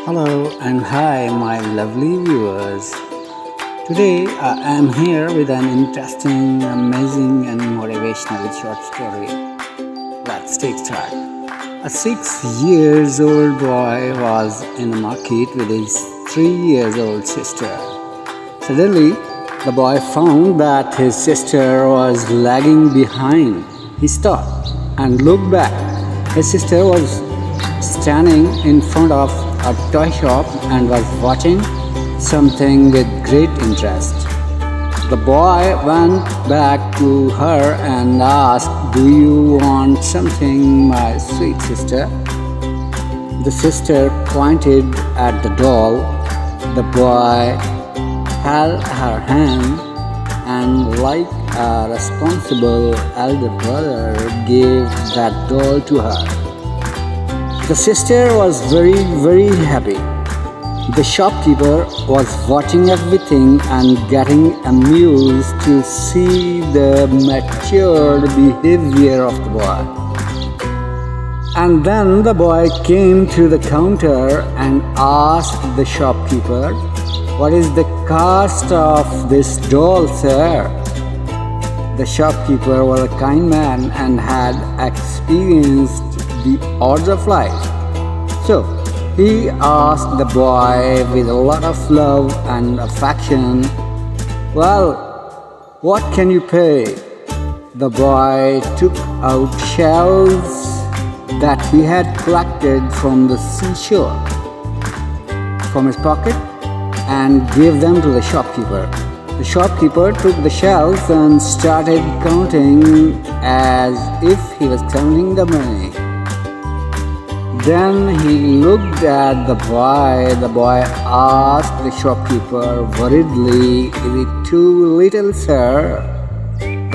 Hello and hi, my lovely viewers. Today I am here with an interesting, amazing, and motivational short story. Let's take start. A 6 years old boy was in the market with his 3 years old sister. Suddenly, the boy found that his sister was lagging behind. He stopped and looked back. His sister was standing in front of a toy shop and was watching something with great interest. The boy went back to her and asked, "Do you want something, my sweet sister?" The sister pointed at the doll. The boy held her hand and, like a responsible elder brother, gave that doll to her. The sister was very happy. The shopkeeper was watching everything and getting amused to see the matured behavior of the boy. And then the boy came to the counter and asked the shopkeeper, "What is the cost of this doll, sir?" The shopkeeper was a kind man and had experienced the odds of life. So he asked the boy with a lot of love and affection, "Well, what can you pay?" The boy took out shells that he had collected from the seashore from his pocket and gave them to the shopkeeper. The shopkeeper took the shells and started counting as if he was counting the money. Then he looked at the boy. The boy asked the shopkeeper worriedly, "Is it too little, sir?"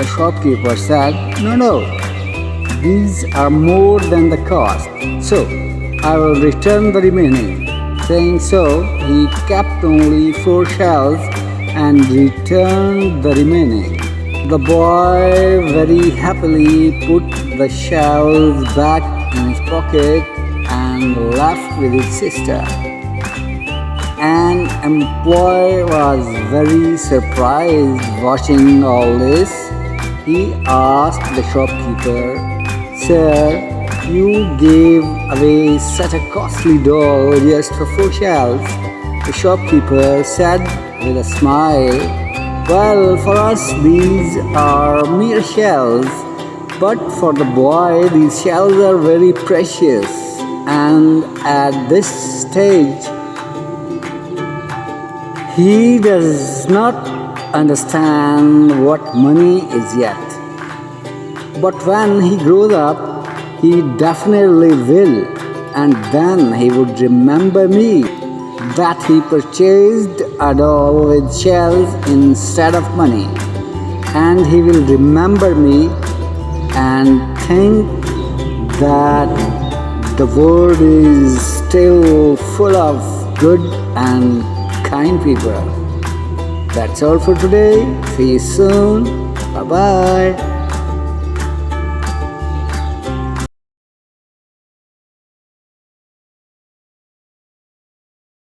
The shopkeeper said, No, these are more than the cost, so I will return the remaining." Saying so, he kept only 4 shells and returned the remaining. The boy very happily put the shells back in his pocket and left with his sister. An employee was very surprised watching all this. He asked the shopkeeper, "Sir, you gave away such a costly doll just for 4 shells." The shopkeeper said with a smile, "Well, for us these are mere shells, but for the boy these shells are very precious, and at this stage he does not understand what money is yet. But when he grows up, he definitely will, and then he would remember me, that he purchased a doll with shells instead of money, and he will remember me and think that the world is still full of good and kind people." That's all for today. See you soon. Bye bye.